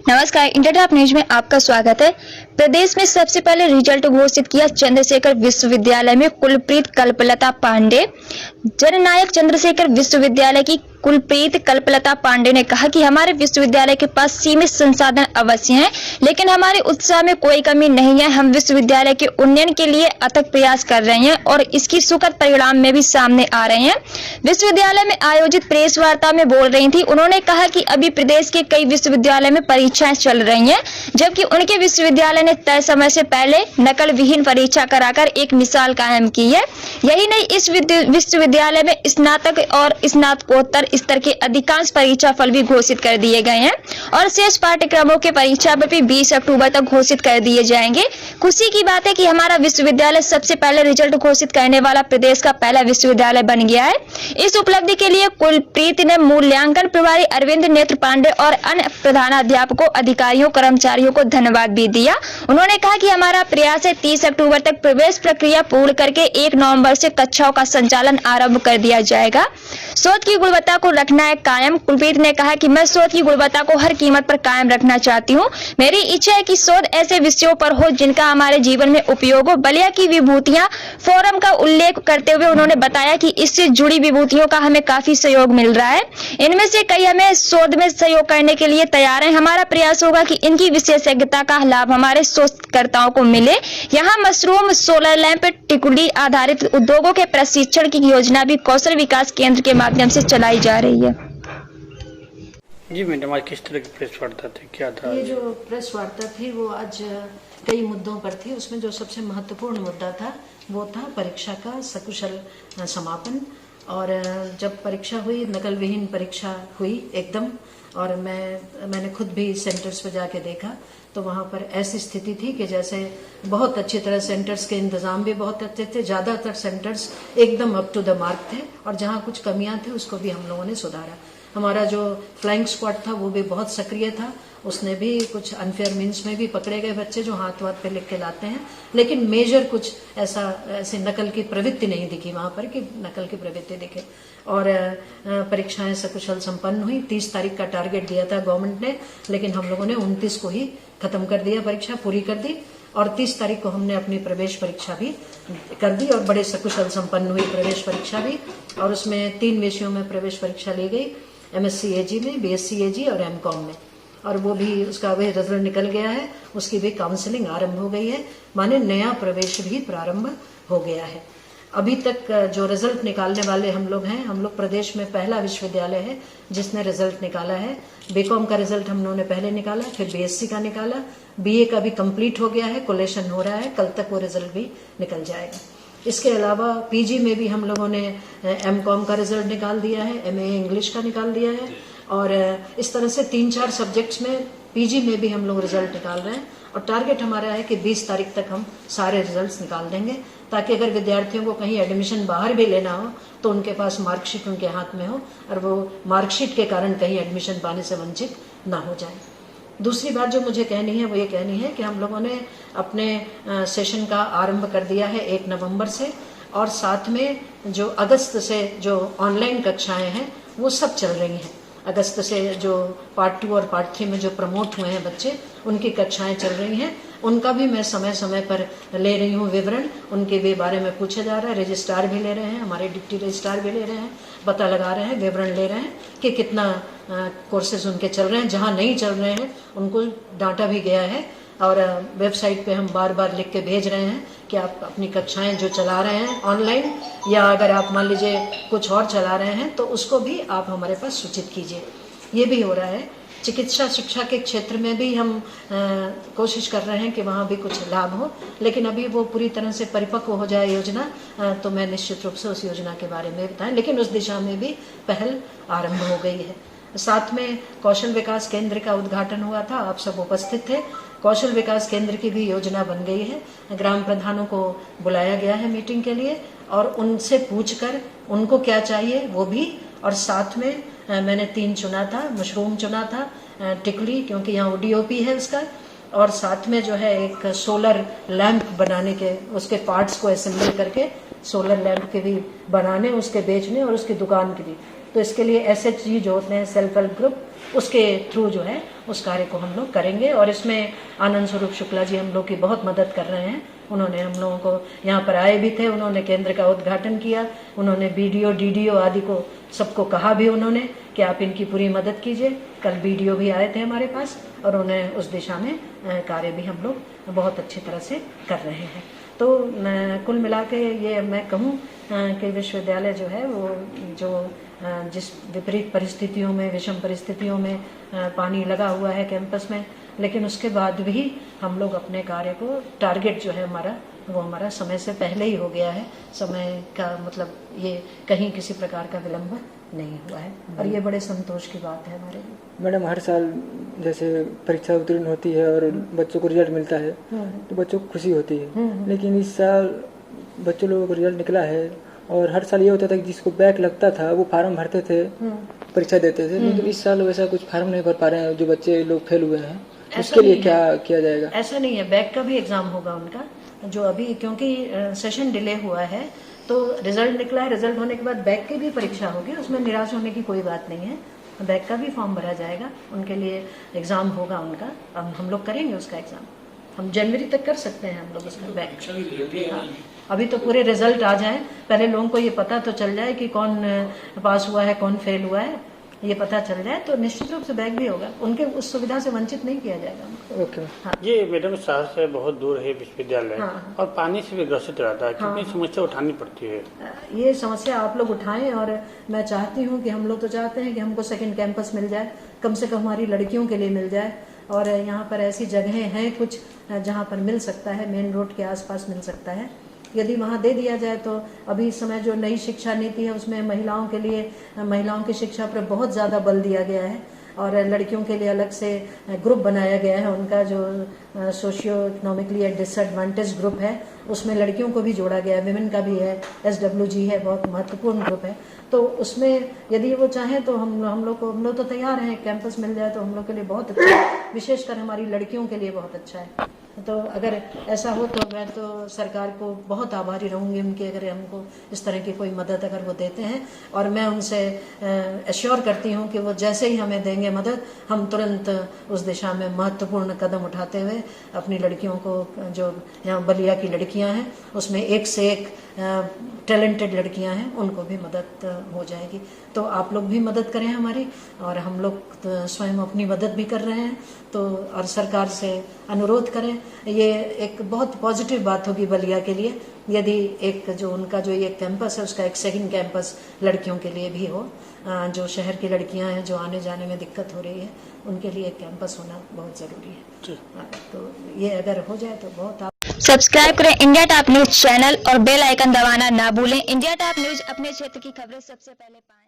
नमस्कार, इंटरटॉप न्यूज में आपका स्वागत है। प्रदेश में सबसे पहले रिजल्ट घोषित किया चंद्रशेखर विश्वविद्यालय में कुलप्रीत कल्पलता पांडे। जननायक चंद्रशेखर विश्वविद्यालय की कुलप्रीत कल्पलता पांडे ने कहा कि हमारे विश्वविद्यालय के पास सीमित संसाधन अवश्य हैं, लेकिन हमारे उत्साह में कोई कमी नहीं है। हम विश्वविद्यालय के उन्नयन के लिए अथक प्रयास कर रहे हैं और इसकी सुखद परिणाम में भी सामने आ रहे हैं। विश्वविद्यालय में आयोजित प्रेस वार्ता में बोल रही थी उन्होंने कहा कि अभी प्रदेश के कई विश्वविद्यालय में परीक्षाएं चल रही हैं, जबकि उनके विश्वविद्यालय ने तय समय से पहले नकल विहीन परीक्षा कराकर एक मिसाल कायम की है। यही नहीं, इस विश्वविद्यालय में स्नातक और स्नातकोत्तर स्तर के अधिकांश परीक्षा फल भी घोषित कर दिए गए हैं और शेष पाठ्यक्रमों के परीक्षा भी 20 अक्टूबर तक घोषित कर दिए जाएंगे। खुशी की बात है कि हमारा विश्वविद्यालय सबसे पहले रिजल्ट घोषित करने वाला प्रदेश का पहला विश्वविद्यालय बन गया है। इस उपलब्धि के लिए कुलप्रीत ने मूल्यांकन प्रभारी अरविंद नेत्र पांडे और अन्य प्रधानाध्यापकों, अधिकारियों, कर्मचारियों को धन्यवाद भी दिया। उन्होंने कहा कि हमारा प्रयास है 30 अक्टूबर तक प्रवेश प्रक्रिया पूर्ण करके 1 नवंबर से कक्षाओं का संचालन आरंभ कर दिया जाएगा। शोध की गुणवत्ता को रखना है कायम। कुलप्रीत ने कहा कि मैं शोध की गुणवत्ता को हर कीमत पर कायम रखना चाहती हूँ। मेरी इच्छा है कि शोध ऐसे विषयों पर हो जिनका हमारे जीवन में उपयोग हो। बलिया की विभूतियां फोरम का उल्लेख करते हुए उन्होंने बताया कि इससे जुड़ी विभूतियों का हमें काफी सहयोग मिल रहा है। इनमें से कई हमें शोध में सहयोग करने के लिए तैयार हैं। हमारा प्रयास होगा कि इनकी विशेषज्ञता का लाभ हमारे शोधकर्ताओं को मिले। यहाँ मशरूम, सोलर लैंप, टिकुली आधारित उद्योगों के प्रशिक्षण की योजना भी कौशल विकास केंद्र के माध्यम से चलाई जा रही है। जी मैडम, आज किस तरह की प्रेस वार्ता थी, क्या था? ये जो प्रेस वार्ता थी वो आज कई मुद्दों पर थी। उसमें जो सबसे महत्वपूर्ण मुद्दा था वो था परीक्षा का सकुशल समापन। और जब परीक्षा हुई, नकल विहीन परीक्षा हुई एकदम, और मैंने खुद भी सेंटर्स पे जाके देखा तो वहां पर ऐसी स्थिति थी कि जैसे बहुत अच्छी तरह सेंटर्स के इंतजाम भी बहुत अच्छे थे। ज्यादातर सेंटर्स एकदम अप टू द मार्क थे और जहां कुछ कमियां थी उसको भी हम लोगों ने सुधारा। हमारा जो फ्लाइंग स्क्वाड था वो भी बहुत सक्रिय था। उसने भी कुछ अनफेयर मीन्स में भी पकड़े गए बच्चे जो हाथ पे लिख के लाते हैं, लेकिन मेजर कुछ ऐसे नकल की प्रवृत्ति नहीं दिखी वहां पर कि नकल की प्रवृत्ति दिखे। और परीक्षाएं सकुशल संपन्न हुई। 30 तारीख का टारगेट दिया था गवर्नमेंट ने, लेकिन हम लोगों ने 29 को ही खत्म कर दिया, परीक्षा पूरी कर दी। और 30 तारीख को हमने अपनी प्रवेश परीक्षा भी कर दी और बड़े सकुशल संपन्न हुई प्रवेश परीक्षा भी। और उसमें 3 विषयों में प्रवेश परीक्षा ली गई, MSc AG में, BSc AG और MCOM में। और वो भी उसका वही रिजल्ट निकल गया है, उसकी भी काउंसलिंग आरंभ हो गई है, माने नया प्रवेश भी प्रारंभ हो गया है। अभी तक जो रिजल्ट निकालने वाले हम लोग हैं, हम लोग प्रदेश में पहला विश्वविद्यालय है जिसने रिजल्ट निकाला है। बीकॉम का रिजल्ट हम लोगों ने पहले निकाला, फिर BSc का निकाला, BA का भी कंप्लीट हो गया है, कोलेशन हो रहा है, कल तक वो रिजल्ट भी निकल जाएगा। इसके अलावा PG में भी हम लोगों ने MCOM का रिजल्ट निकाल दिया है, MA इंग्लिश का निकाल दिया है, और इस तरह से 3-4 सब्जेक्ट्स में PG में भी हम लोग रिजल्ट निकाल रहे हैं। और टारगेट हमारा है कि 20 तारीख तक हम सारे रिजल्ट्स निकाल देंगे, ताकि अगर विद्यार्थियों को कहीं एडमिशन बाहर भी लेना हो तो उनके पास मार्कशीट उनके हाथ में हो और वो मार्कशीट के कारण कहीं एडमिशन पाने से वंचित ना हो जाए। दूसरी बात जो मुझे कहनी है वो ये कहनी है कि हम लोगों ने अपने सेशन का आरंभ कर दिया है 1 नवंबर से, और साथ में जो अगस्त से जो ऑनलाइन कक्षाएं हैं वो सब चल रही हैं। अगस्त से जो पार्ट 2 और पार्ट 3 में जो प्रमोट हुए हैं बच्चे, उनकी कक्षाएं चल रही हैं। उनका भी मैं समय समय पर ले रही हूँ विवरण, उनके भी बारे में पूछा जा रहा है। रजिस्ट्रार भी ले रहे हैं, हमारे डिप्टी रजिस्ट्रार भी ले रहे हैं, पता लगा रहे हैं, विवरण ले रहे हैं कि कितना कोर्सेज उनके चल रहे हैं। जहाँ नहीं चल रहे हैं उनको डांटा भी गया है और वेबसाइट पे हम बार बार लिख के भेज रहे हैं कि आप अपनी कक्षाएं जो चला रहे हैं ऑनलाइन, या अगर आप मान लीजिए कुछ और चला रहे हैं तो उसको भी आप हमारे पास सूचित कीजिए। ये भी हो रहा है। चिकित्सा शिक्षा के क्षेत्र में भी हम कोशिश कर रहे हैं कि वहाँ भी कुछ लाभ हो, लेकिन अभी वो पूरी तरह से परिपक्व हो जाए योजना तो मैं निश्चित रूप से उस योजना के बारे में बताएं, लेकिन उस दिशा में भी पहल आरंभ हो गई है। साथ में कौशल विकास केंद्र का उद्घाटन हुआ था, आप सब उपस्थित थे। कौशल विकास केंद्र की भी योजना बन गई है। ग्राम प्रधानों को बुलाया गया है मीटिंग के लिए और उनसे पूछकर उनको क्या चाहिए वो भी, और साथ में मैंने 3 चुना था, मशरूम चुना था, टिकली क्योंकि यहाँ ODOP है उसका, और साथ में जो है एक सोलर लैंप बनाने के, उसके पार्ट्स को असेंबल करके सोलर लैंप के भी बनाने, उसके बेचने और उसकी दुकान की भी तो इसके लिए SHG जो होते हैं, सेल्फ हेल्प ग्रुप, उसके थ्रू जो है उस कार्य को हम लोग करेंगे। और इसमें आनंद स्वरूप शुक्ला जी हम लोग की बहुत मदद कर रहे हैं। उन्होंने हम लोगों को यहाँ पर आए भी थे, उन्होंने केंद्र का उद्घाटन किया, उन्होंने BDO DDO आदि को सबको कहा भी उन्होंने कि आप इनकी पूरी मदद कीजिए। कल BDO भी आए थे हमारे पास और उन्हें उस दिशा में कार्य भी हम लोग बहुत अच्छी तरह से कर रहे हैं। तो कुल मिला के ये मैं कहूँ कि विश्वविद्यालय जो है वो जो जिस विपरीत परिस्थितियों में, विषम परिस्थितियों में पानी लगा हुआ है कैंपस में, लेकिन उसके बाद भी हम लोग अपने कार्य को, टारगेट जो है हमारा, वो हमारा समय से पहले ही हो गया है। समय का मतलब ये कहीं किसी प्रकार का विलंब नहीं हुआ है और ये बड़े संतोष की बात है हमारे लिए। मैडम, हर साल जैसे परीक्षा उत्तीर्ण होती है और बच्चों को रिजल्ट मिलता है तो बच्चों को खुशी होती है, लेकिन इस साल बच्चों लोगों को रिजल्ट निकला है और हर साल ये होता था कि जिसको बैक लगता था वो फार्म भरते थे, परीक्षा देते थे, लेकिन इस साल वैसा कुछ फार्म नहीं भर पा रहे हैं जो बच्चे लोग फेल हुए हैं। उसके लिए क्या किया जाएगा? ऐसा नहीं है, बैक का भी एग्जाम होगा उनका, जो अभी क्योंकि सेशन डिले हुआ है तो रिजल्ट निकला है, रिजल्ट होने के बाद बैक की भी परीक्षा होगी, उसमें निराश होने की कोई बात नहीं है। बैक का भी फॉर्म भरा जाएगा, उनके लिए एग्जाम होगा उनका, अब हम लोग करेंगे उसका एग्जाम, हम जनवरी तक कर सकते हैं हम लोग उसका बैक। हाँ, अभी तो पूरे रिजल्ट आ जाए, पहले लोगों को ये पता तो चल जाए कि कौन पास हुआ है कौन फेल हुआ है, ये पता चल जाए तो निश्चित रूप से बैक भी होगा, उनके उस सुविधा से वंचित नहीं किया जाएगा। ओके। हाँ। ये मैडम शहर से बहुत दूर है विश्वविद्यालय, हाँ। और पानी से भी ग्रसित रहता है, कितनी हाँ। समस्या उठानी पड़ती है? ये समस्या आप लोग उठाएं और मैं चाहती हूँ कि हम लोग तो चाहते हैं कि हमको सेकंड कैंपस मिल जाए, कम से कम हमारी लड़कियों के लिए मिल जाए। और यहाँ पर ऐसी जगहें हैं कुछ जहाँ पर मिल सकता है, मेन रोड के आसपास मिल सकता है, यदि वहाँ दे दिया जाए तो। अभी इस समय जो नई शिक्षा नीति है उसमें महिलाओं के लिए, महिलाओं की शिक्षा पर बहुत ज़्यादा बल दिया गया है और लड़कियों के लिए अलग से ग्रुप बनाया गया है, उनका जो सोशियो इकोनॉमिकली डिसएडवांटेज ग्रुप है उसमें लड़कियों को भी जोड़ा गया है, विमेन का भी है, SWG है, बहुत महत्वपूर्ण ग्रुप है। तो उसमें यदि वो चाहें तो हम लोग तो तैयार हैं, कैंपस मिल जाए तो हम लोग के लिए बहुत अच्छा, विशेषकर हमारी लड़कियों के लिए बहुत अच्छा है। तो अगर ऐसा हो तो मैं तो सरकार को बहुत आभारी रहूंगी उनकी, अगर हमको इस तरह की कोई मदद अगर वो देते हैं, और मैं उनसे एश्योर करती हूँ कि वो जैसे ही हमें देंगे मदद, हम तुरंत उस दिशा में महत्वपूर्ण कदम उठाते हुए अपनी लड़कियों को, जो यहाँ बलिया की लड़कियाँ हैं उसमें एक से एक टैलेंटेड लड़कियां हैं, उनको भी मदद हो जाएगी। तो आप लोग भी मदद करें हमारी, और हम लोग तो स्वयं अपनी मदद भी कर रहे हैं, तो और सरकार से अनुरोध करें। ये एक बहुत पॉजिटिव बात होगी बलिया के लिए यदि एक जो उनका जो ये कैंपस है उसका एक सेकंड कैंपस लड़कियों के लिए भी हो। जो शहर की लड़कियां हैं जो आने जाने में दिक्कत हो रही है उनके लिए एक कैंपस होना बहुत ज़रूरी है। तो ये अगर हो जाए तो बहुत। सब्सक्राइब करें इंडिया टॉप न्यूज चैनल और बेल आइकन दबाना ना भूलें। इंडिया टॉप न्यूज अपने क्षेत्र की खबरें सबसे पहले पाएं।